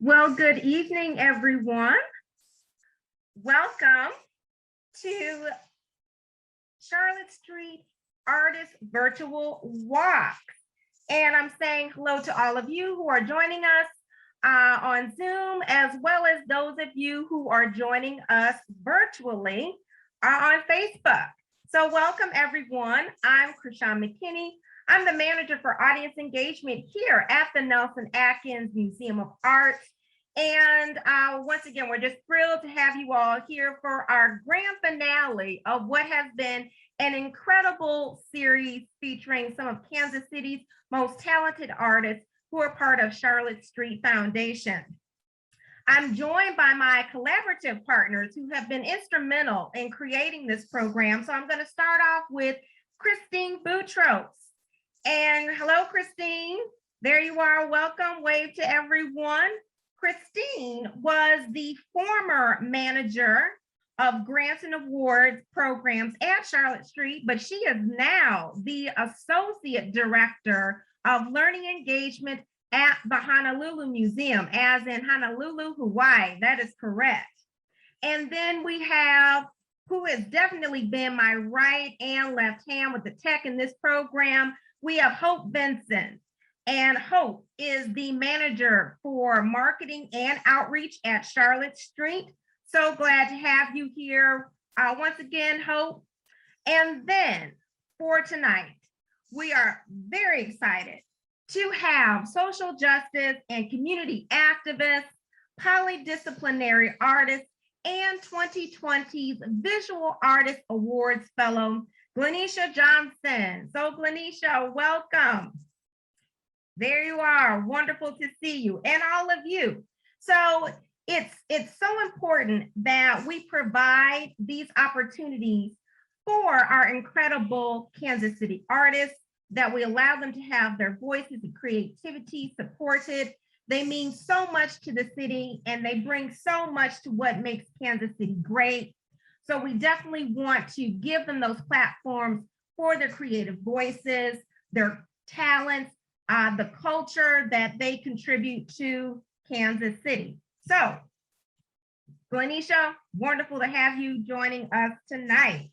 Well, good evening, everyone. Welcome to Charlotte Street Artist Virtual Walk. And I'm saying hello to all of you who are joining us on Zoom, as well as those of you who are joining us virtually on Facebook. So welcome, everyone. I'm Krishan McKinney. I'm the manager for audience engagement here at the Nelson-Atkins Museum of Art. And once again, we're just thrilled to have you all here for our grand finale of what has been an incredible series featuring some of Kansas City's most talented artists who are part of Charlotte Street Foundation. I'm joined by my collaborative partners who have been instrumental in creating this program. So I'm going to start off with Christine Boutros. And hello, Christine. There you are. Welcome. Wave to everyone. Christine was the former manager of grants and awards programs at Charlotte Street, but she is now the associate director of learning engagement at the Honolulu Museum, as in Honolulu, Hawaii. That is correct. And then we have, who has definitely been my right and left hand with the tech in this program, we have Hope Benson. And Hope is the manager for marketing and outreach at Charlotte Street. So glad to have you here once again, Hope. And then for tonight, we are very excited to have social justice and community activists, polydisciplinary artist, and 2020's Visual Artist Awards fellow, Glyneisha Johnson. So Glyneisha, welcome. There you are. Wonderful to see you and all of you. So it's so important that we provide these opportunities for our incredible Kansas City artists, that we allow them to have their voices and creativity supported. They mean so much to the city and they bring so much to what makes Kansas City great. So we definitely want to give them those platforms for their creative voices, their talents, the culture that they contribute to Kansas City. So, Glyneisha, wonderful to have you joining us tonight.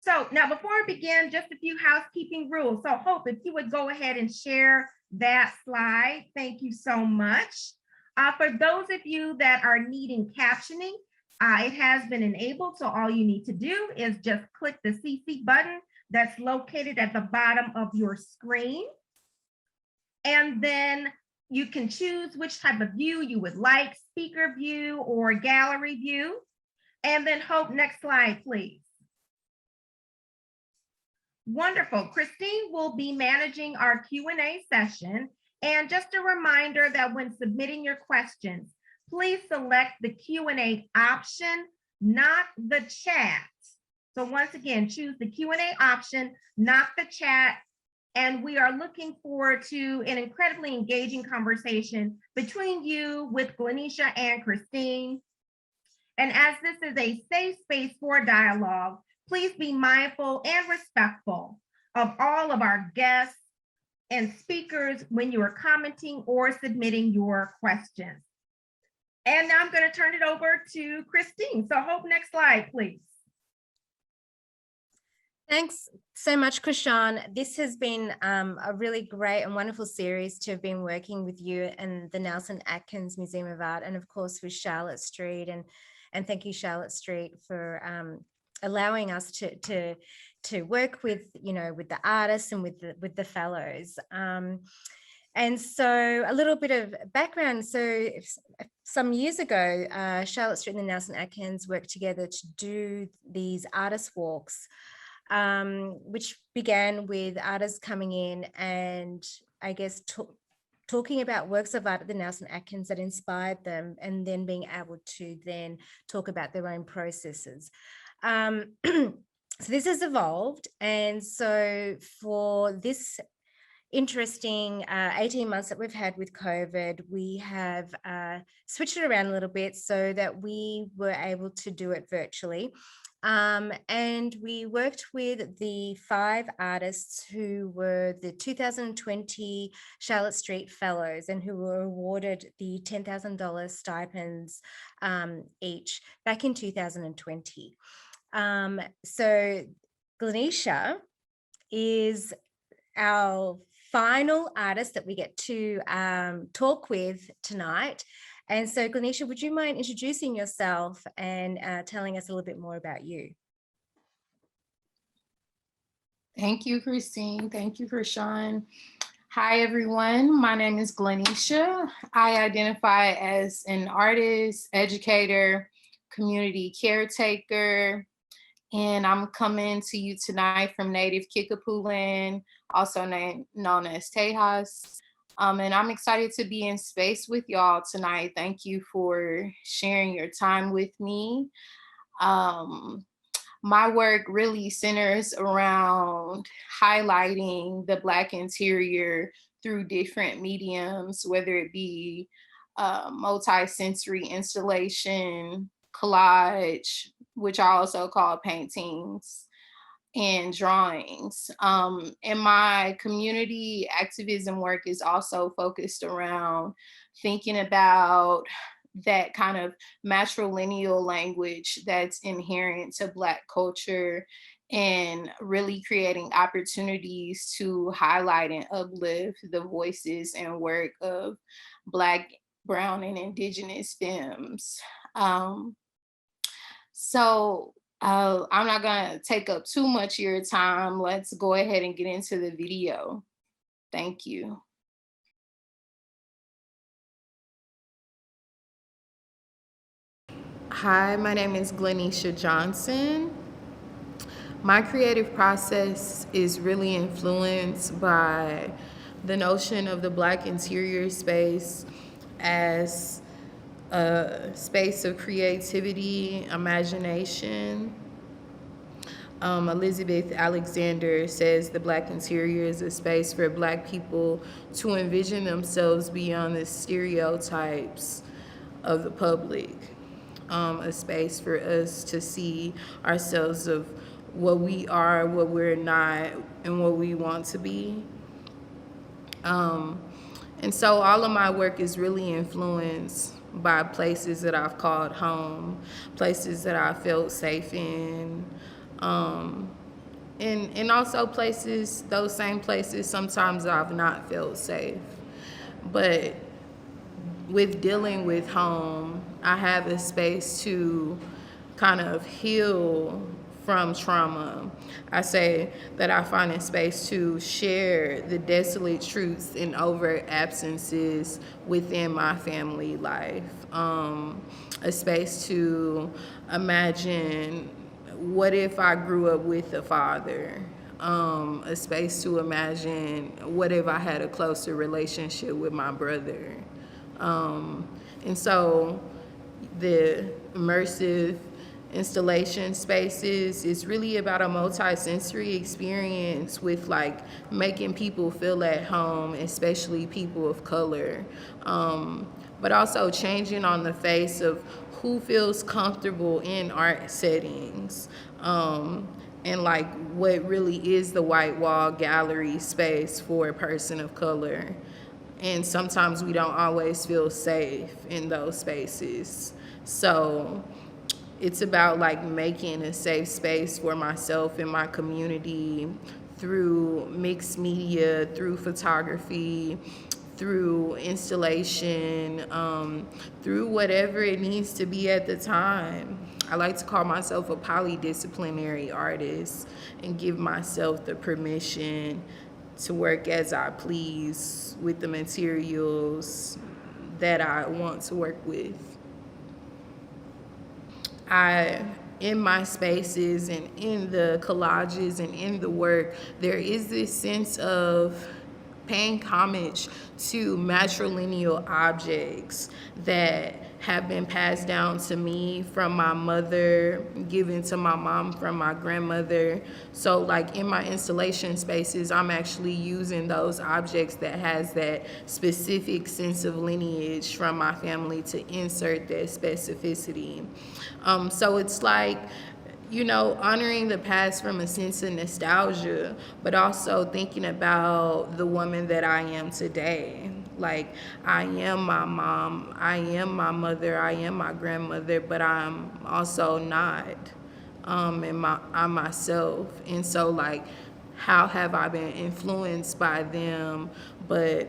So now before I begin, just a few housekeeping rules. So Hope, if you would go ahead and share that slide, thank you so much. For those of you that are needing captioning, it has been enabled, so all you need to do is just click the CC button that's located at the bottom of your screen. And then you can choose which type of view you would like, speaker view or gallery view. And then Hope, next slide, please. Wonderful. Christine will be managing our Q&A session. And just a reminder that when submitting your questions, please select the Q&A option, not the chat. So once again, choose the Q&A option, not the chat. And we are looking forward to an incredibly engaging conversation between you with Glyneisha and Christine. And as this is a safe space for dialogue, please be mindful and respectful of all of our guests and speakers when you are commenting or submitting your questions. And now I'm going to turn it over to Christine. So Hope, next slide, please. Thanks so much, Krishan. This has been a really great and wonderful series to have been working with you and the Nelson-Atkins Museum of Art, and of course with Charlotte Street. And thank you, Charlotte Street, for allowing us to work with, with the artists and with the fellows. And so a little bit of background. So some years ago, Charlotte Street and the Nelson-Atkins worked together to do these artist walks, which began with artists coming in and I guess talking about works of art at the Nelson-Atkins that inspired them, and then being able to then talk about their own processes. So this has evolved. And so for this interesting 18 months that we've had with COVID, we have switched it around a little bit so that we were able to do it virtually. And we worked with the 5 artists who were the 2020 Charlotte Street Fellows and who were awarded the $10,000 stipends each back in 2020. So Glyneisha is our final artist that we get to talk with tonight. And so, Glyneisha, would you mind introducing yourself and telling us a little bit more about you? Thank you, Christine. Thank you, Krishan. Hi, everyone. My name is Glyneisha. I identify as an artist, educator, community caretaker, and I'm coming to you tonight from native Kickapoo land, also known as Tejas. And I'm excited to be in space with y'all tonight. Thank you for sharing your time with me. My work really centers around highlighting the Black interior through different mediums, whether it be multi-sensory installation, collage, which I also call paintings, and drawings. And my community activism work is also focused around thinking about that kind of matrilineal language that's inherent to Black culture and really creating opportunities to highlight and uplift the voices and work of Black, Brown, and Indigenous femmes. I'm not gonna take up too much of your time. Let's go ahead and get into the video. Thank you. Hi, my name is Glyneisha Johnson. My creative process is really influenced by the notion of the Black interior space as a space of creativity, imagination. Elizabeth Alexander says the Black interior is a space for Black people to envision themselves beyond the stereotypes of the public. A space for us to see ourselves of what we are, what we're not, and what we want to be. And so all of my work is really influenced by places that I've called home, places that I felt safe in, and also places, those same places, sometimes I've not felt safe. But with dealing with home, I have a space to kind of heal from trauma. I say that I find a space to share the desolate truths and overt absences within my family life. A space to imagine, what if I grew up with a father? A space to imagine, what if I had a closer relationship with my brother? And so the immersive installation spaces is really about a multi-sensory experience with like making people feel at home, especially people of color, but also changing on the face of who feels comfortable in art settings, and like what really is the white wall gallery space for a person of color. And sometimes we don't always feel safe in those spaces. So it's about like making a safe space for myself and my community through mixed media, through photography, through installation, through whatever it needs to be at the time. I like to call myself a polydisciplinary artist and give myself the permission to work as I please with the materials that I want to work with. In my spaces and in the collages and in the work, there is this sense of paying homage to matrilineal objects that have been passed down to me from my mother, given to my mom from my grandmother. So like in my installation spaces, I'm actually using those objects that has that specific sense of lineage from my family to insert that specificity. So it's like, honoring the past from a sense of nostalgia, but also thinking about the woman that I am today. Like, I am my mom, I am my mother, I am my grandmother, but I'm also not. I'm myself. And so, like, how have I been influenced by them? But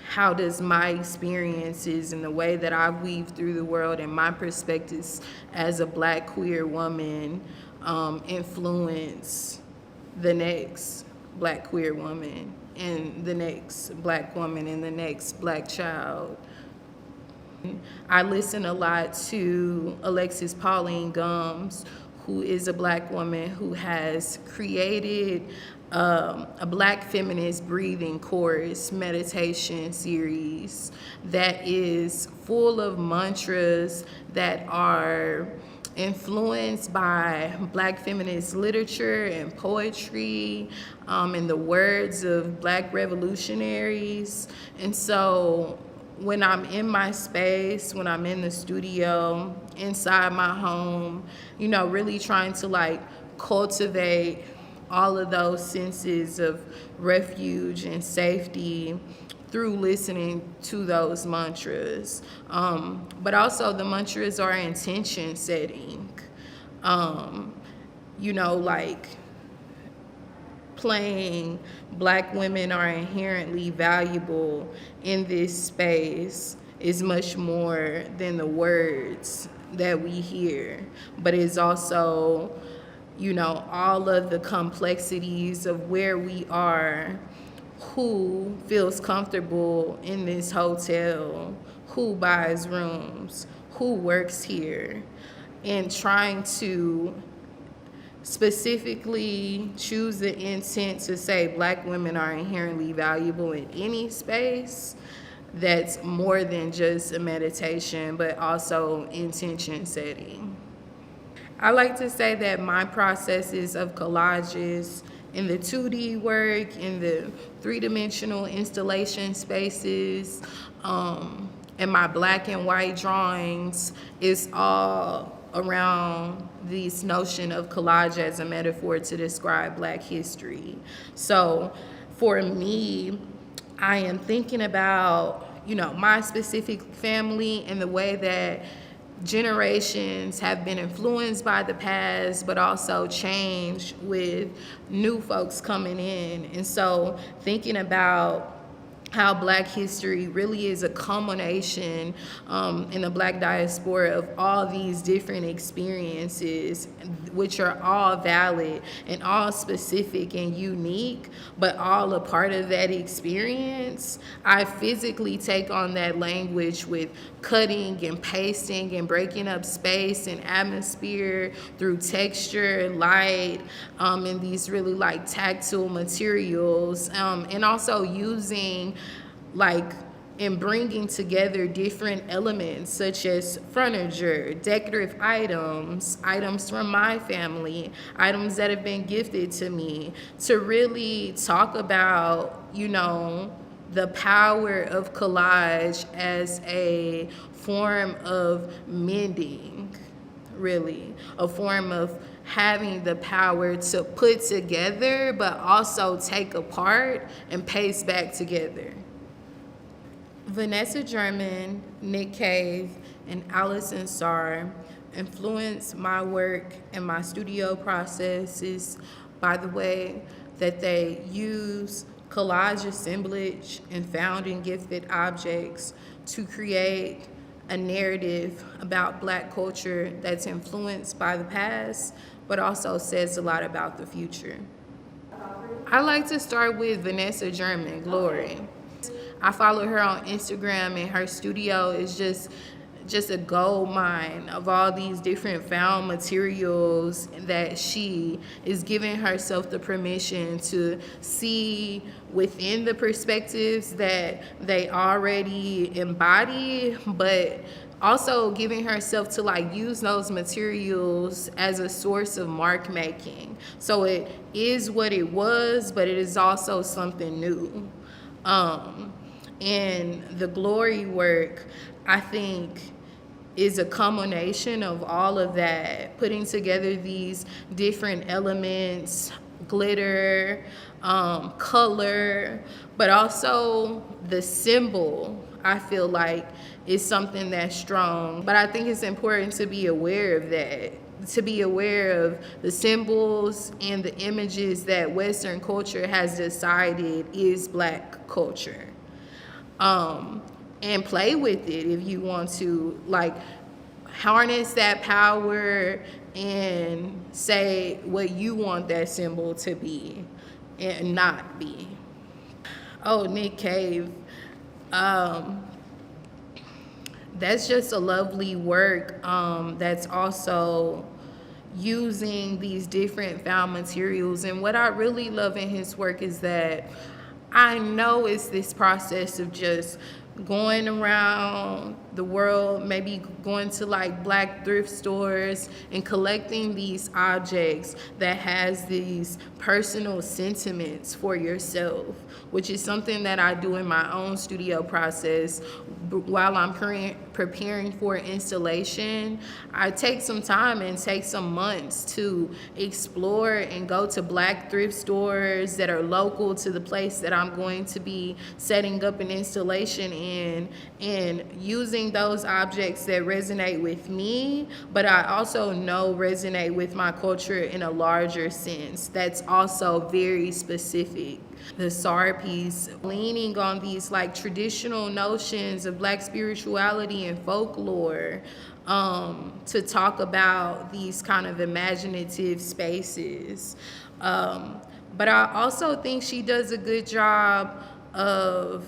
how does my experiences and the way that I weave through the world and my perspectives as a Black queer woman influence the next Black queer woman and the next Black woman and the next Black child? I listen a lot to Alexis Pauline Gumbs, who is a Black woman who has created a Black feminist breathing chorus meditation series that is full of mantras that are influenced by Black feminist literature and poetry, and the words of Black revolutionaries. And so when I'm in my space, when I'm in the studio, inside my home, really trying to like cultivate all of those senses of refuge and safety through listening to those mantras. But also the mantras are intention setting. Like playing Black women are inherently valuable in this space is much more than the words that we hear, but it's also, all of the complexities of where we are, who feels comfortable in this hotel, who buys rooms, who works here, and trying to specifically choose the intent to say Black women are inherently valuable in any space that's more than just a meditation, but also intention setting. I like to say that my processes of collages in the 2D work, in the three-dimensional installation spaces, and my Black and white drawings is all around this notion of collage as a metaphor to describe Black history. So for me, I am thinking about, my specific family and the way that generations have been influenced by the past, but also changed with new folks coming in. And so thinking about how Black history really is a culmination in the Black diaspora of all these different experiences, which are all valid and all specific and unique, but all a part of that experience. I physically take on that language with cutting and pasting and breaking up space and atmosphere through texture and light, and these really like tactile materials, and also using and bringing together different elements such as furniture, decorative items, items from my family, items that have been gifted to me, to really talk about, the power of collage as a form of mending, really, a form of having the power to put together, but also take apart and paste back together. Vanessa German, Nick Cave, and Allison Sarr influenced my work and my studio processes by the way that they use collage assemblage and found and gifted objects to create a narrative about Black culture that's influenced by the past, but also says a lot about the future. I like to start with Vanessa German, Glory. I follow her on Instagram, and her studio is just a gold mine of all these different found materials that she is giving herself the permission to see within the perspectives that they already embody, but also giving herself to use those materials as a source of mark making. So it is what it was, but it is also something new. And the Glory work, I think, is a combination of all of that, putting together these different elements, glitter, color, but also the symbol, I feel like, is something that's strong. But I think it's important to be aware of that, to be aware of the symbols and the images that Western culture has decided is Black culture. And play with it if you want to, like, harness that power and say what you want that symbol to be and not be. Oh, Nick Cave. Um, that's just a lovely work, that's also using these different found materials. And what I really love in his work is that I know it's this process of just going around the world, maybe going to like Black thrift stores and collecting these objects that has these personal sentiments for yourself, which is something that I do in my own studio process. While I'm preparing for installation, I take some time and take some months to explore and go to Black thrift stores that are local to the place that I'm going to be setting up an installation in, and using those objects that resonate with me, but I also know resonate with my culture in a larger sense that's also very specific. The SAR piece, leaning on these like traditional notions of Black spirituality and folklore, to talk about these kind of imaginative spaces. But I also think she does a good job of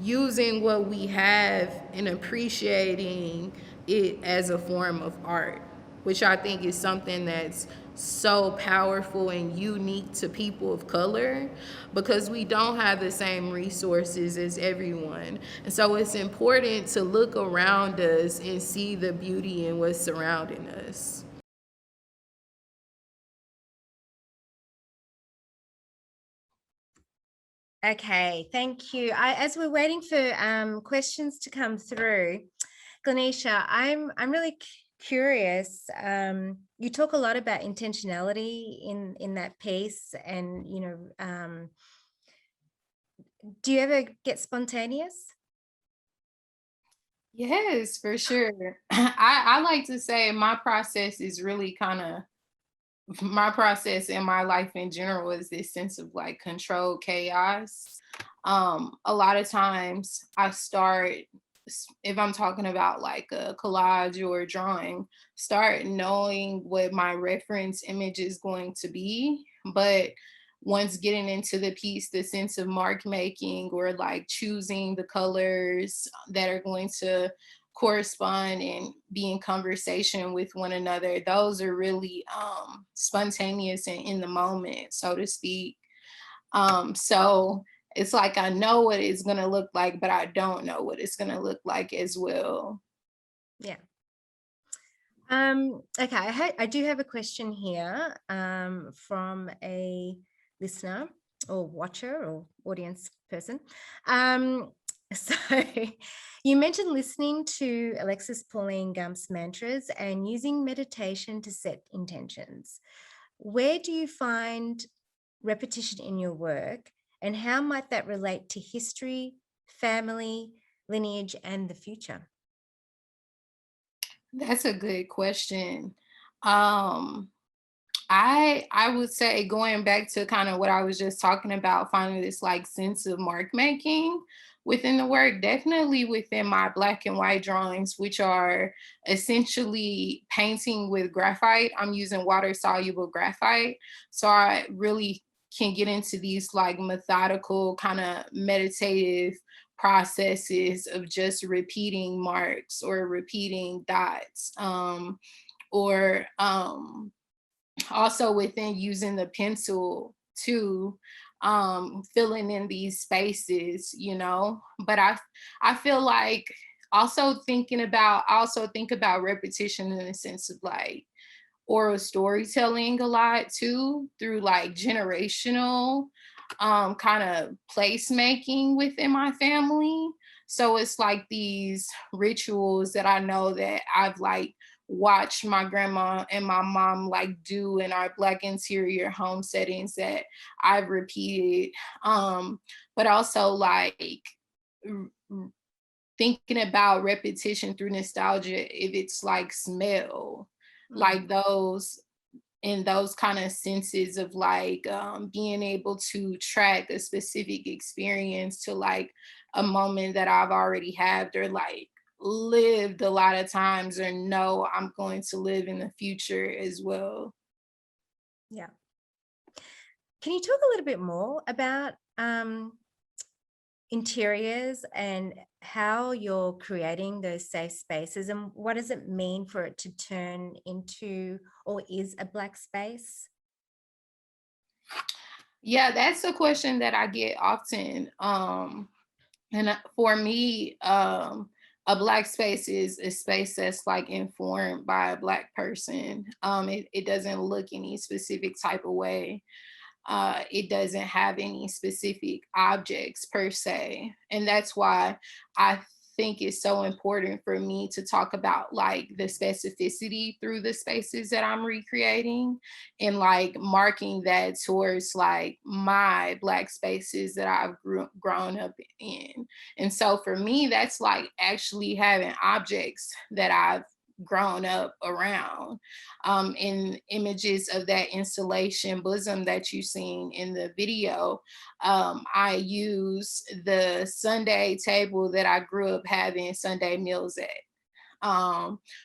using what we have and appreciating it as a form of art, which I think is something that's so powerful and unique to people of color, because we don't have the same resources as everyone. And so it's important to look around us and see the beauty in what's surrounding us. Okay, thank you. As we're waiting for questions to come through, Glyneisha, I'm really curious. You talk a lot about intentionality in that piece, and do you ever get spontaneous? Yes, for sure. I like to say my process is really kind of, my process in my life in general is this sense of like controlled chaos. A lot of times I start, if I'm talking about like a collage or a drawing, start knowing what my reference image is going to be. But once getting into the piece, the sense of mark making or like choosing the colors that are going to correspond and be in conversation with one another, those are really spontaneous and in the moment, so to speak. So it's like I know what it's going to look like, but I don't know what it's going to look like as well. Yeah. Okay, I do have a question here from a listener or watcher or audience person. So you mentioned listening to Alexis Pauline Gump's mantras and using meditation to set intentions. Where do you find repetition in your work, and how might that relate to history, family, lineage, and the future? That's a good question. Um, I would say, going back to kind of what I was just talking about, finding this like sense of mark making within the work, definitely within my black and white drawings, which are essentially painting with graphite. I'm using water soluble graphite. So I really can get into these like methodical kind of meditative processes of just repeating marks or repeating dots, or also within using the pencil to filling in these spaces, but I feel like also think about repetition in the sense of like oral storytelling a lot too, through like generational kind of placemaking within my family. So it's like these rituals that I know that I've like watched my grandma and my mom like do in our Black interior home settings that I've repeated. But also like r- r- thinking about repetition through nostalgia, if it's like smell, like those in those kind of senses of like being able to track a specific experience to like a moment that I've already had or like lived a lot of times or know I'm going to live in the future as well. Yeah. Can you talk a little bit more about interiors and how you're creating those safe spaces, and what does it mean for it to turn into or is a Black space? Yeah, that's a question that I get often. And for me, a Black space is a space that's like informed by a Black person. It doesn't look any specific type of way. It doesn't have any specific objects per se. And that's why I think it's so important for me to talk about like the specificity through the spaces that I'm recreating and like marking that towards like my Black spaces that I've grown up in. And so for me, that's like actually having objects that I've grown up around, in images of that installation bosom that you seen in the video. I use the Sunday table that I grew up having Sunday meals at,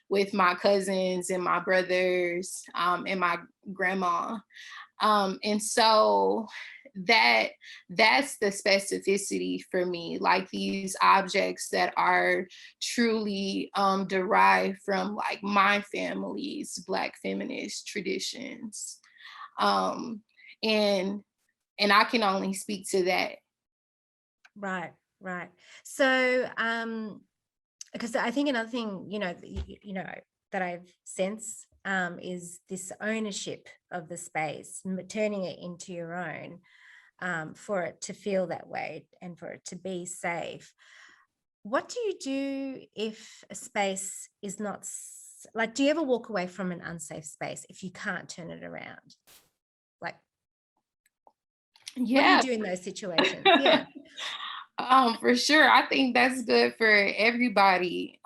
with my cousins and my brothers, and my grandma. And so that that's the specificity for me, like these objects that are truly derived from like my family's Black feminist traditions. Um, and and I can only speak to that. Right, right. So, because I think another thing, that I've sensed is this ownership of the space, turning it into your own, for it to feel that way and for it to be safe. What do you do if a space is not like, do you ever walk away from an unsafe space if you can't turn it around? Like, what do you Yeah. do in those situations? Yeah. For sure. I think that's good for everybody,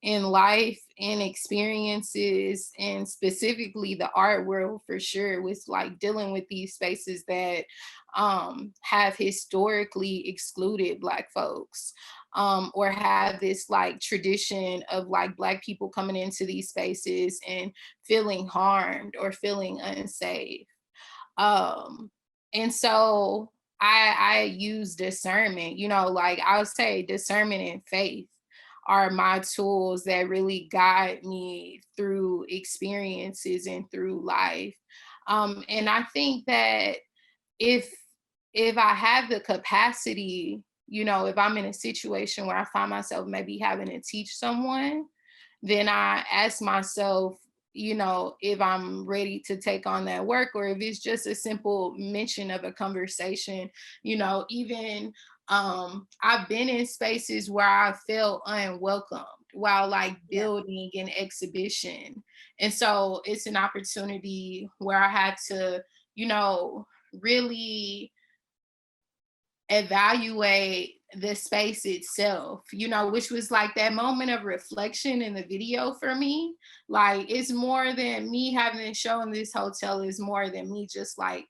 in life and experiences, and specifically the art world for sure, with like dealing with these spaces that have historically excluded Black folks, or have this like tradition of like Black people coming into these spaces and feeling harmed or feeling unsafe. Um, and so I use discernment, like I would say discernment and faith are my tools that really guide me through experiences and through life. And I think that if if I have the capacity, if I'm in a situation where I find myself maybe having to teach someone, then I ask myself, if I'm ready to take on that work, or if it's just a simple mention of a conversation, even I've been in spaces where I felt unwelcomed while like Yeah. building an exhibition. And so it's an opportunity where I had to, really evaluate the space itself, which was like that moment of reflection in the video for me. Like it's more than me having a show in this hotel, is more than me just like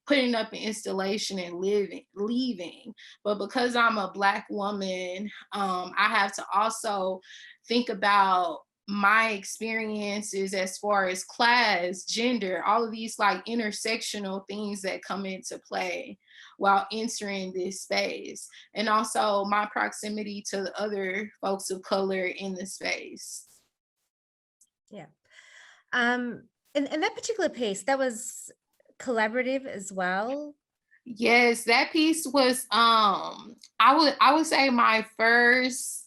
putting up an installation and leaving. But because I'm a Black woman, I have to also think about my experiences as far as class, gender, all of these like intersectional things that come into play while entering this space, and also my proximity to the other folks of color in the space. Yeah. And that particular piece, that was collaborative as well. Yes, that piece was I would say my first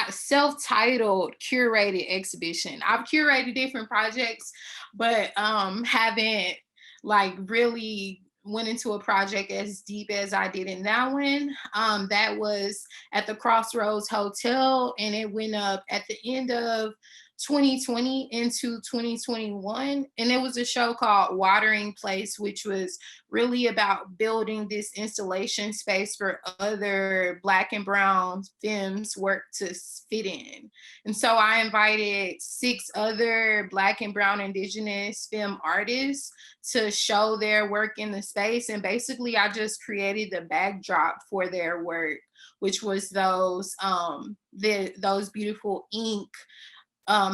self-titled curated exhibition. I've curated different projects, but haven't like really went into a project as deep as I did in that one. That was at the Crossroads Hotel, and it went up at the end of 2020 into 2021. And it was a show called Watering Place, which was really about building this installation space for other Black and Brown femmes work to fit in. And so I invited 6 other Black and Brown Indigenous femme artists to show their work in the space. And basically I just created the backdrop for their work, which was those beautiful ink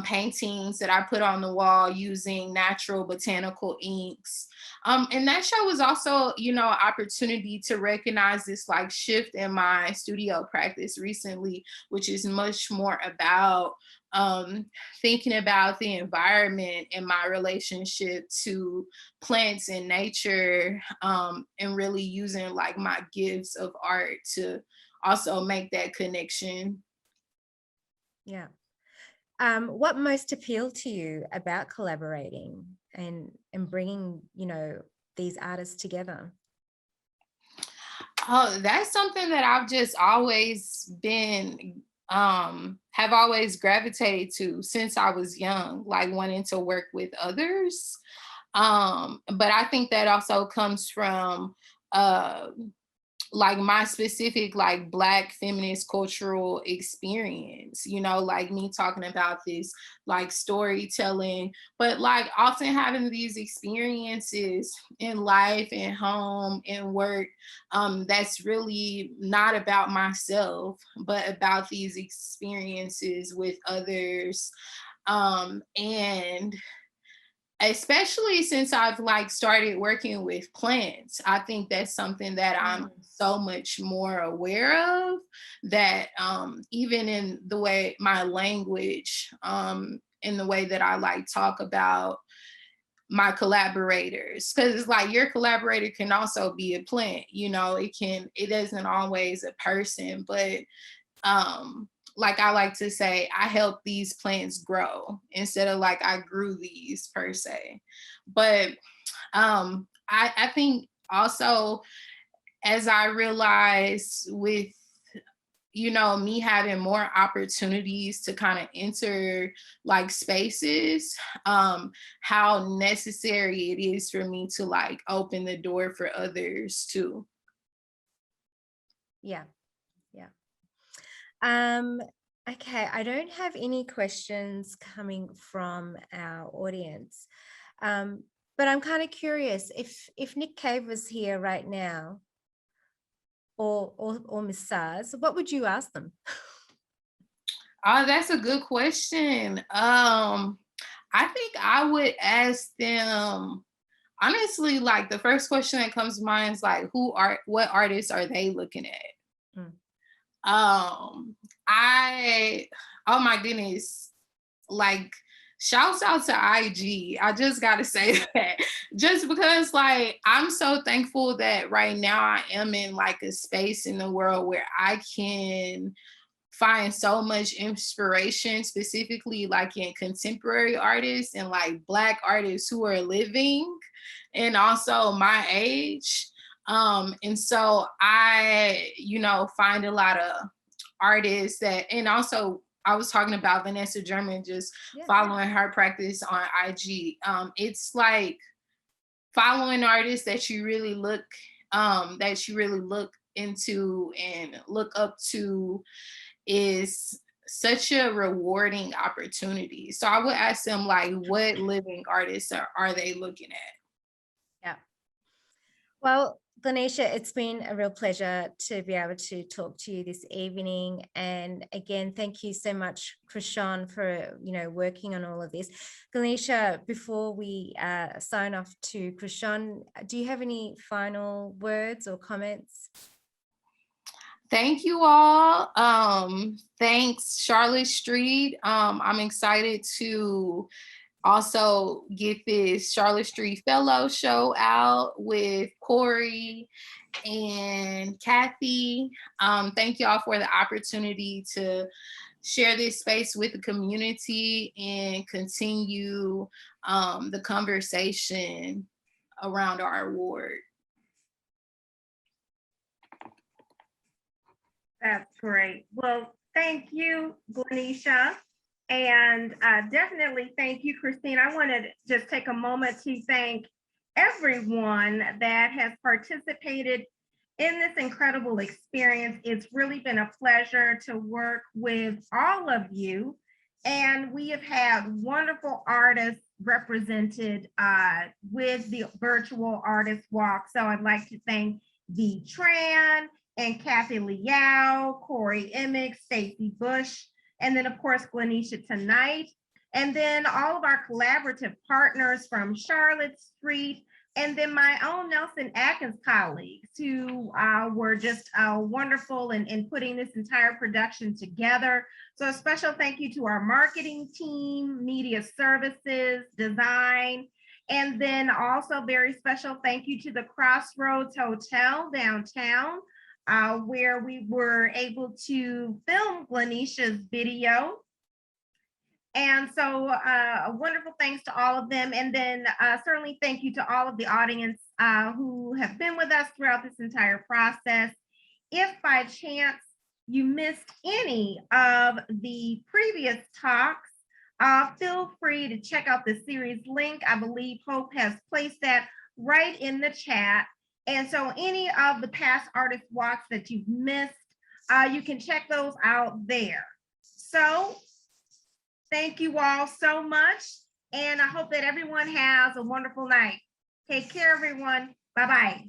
paintings that I put on the wall using natural botanical inks. And that show was also, an opportunity to recognize this like shift in my studio practice recently, which is much more about thinking about the environment and my relationship to plants and nature, and really using like my gifts of art to also make that connection. Yeah. What most appealed to you about collaborating and bringing, these artists together? Oh, that's something that I've just always been, have always gravitated to since I was young, like wanting to work with others. But I think that also comes from uh, like my specific like Black feminist cultural experience, like me talking about this like storytelling, but like often having these experiences in life and home and work, that's really not about myself but about these experiences with others. And especially since I've like started working with plants, I think that's something that I'm so much more aware of, that even in the way my language, in the way that I like talk about my collaborators, because it's like your collaborator can also be a plant, it isn't always a person, but like I like to say, I help these plants grow instead of like I grew these per se. But I think also, as I realized with me having more opportunities to kind of enter like spaces, how necessary it is for me to like open the door for others too. Yeah. Okay, I don't have any questions coming from our audience, but I'm kind of curious if Nick Cave was here right now, or Miss Sars, what would you ask them? Oh, that's a good question. I think I would ask them, honestly, like the first question that comes to mind is like, what artists are they looking at? Oh my goodness, like shouts out to IG. I just gotta say that, just because like I'm so thankful that right now I am in like a space in the world where I can find so much inspiration, specifically like in contemporary artists and like Black artists who are living and also my age. And so I, find a lot of artists that, and also I was talking about Vanessa German, just following her practice on IG. It's like following artists that you really look into and look up to is such a rewarding opportunity. So I would ask them like, what living artists are they looking at? Yeah. Well, Glyneisha, it's been a real pleasure to be able to talk to you this evening. And again, thank you so much, Krishan, for working on all of this. Glyneisha, before we sign off to Krishan, do you have any final words or comments? Thank you all. Thanks, Charlotte Street. I'm excited to also get this Charlotte Street Fellow show out with Corey and Kathy. Thank y'all for the opportunity to share this space with the community and continue the conversation around our award. That's great. Well, thank you, Glyneisha. And definitely thank you, Christine. I want to just take a moment to thank everyone that has participated in this incredible experience. It's really been a pleasure to work with all of you. And we have had wonderful artists represented with the virtual artist walk. So I'd like to thank V. Tran and Kathy Liao, Corey Emick, Stacey Bush, and then of course Glyneisha tonight. And then all of our collaborative partners from Charlotte Street, and then my own Nelson-Atkins colleagues who were just wonderful in putting this entire production together. So a special thank you to our marketing team, media services, design, and then also very special thank you to the Crossroads Hotel downtown, where we were able to film Glyneisha's video. And so a wonderful thanks to all of them. And then certainly thank you to all of the audience who have been with us throughout this entire process. If by chance you missed any of the previous talks, feel free to check out the series link. I believe Hope has placed that right in the chat. And so any of the past artist walks that you've missed, you can check those out there. So thank you all so much. And I hope that everyone has a wonderful night. Take care, everyone. Bye-bye.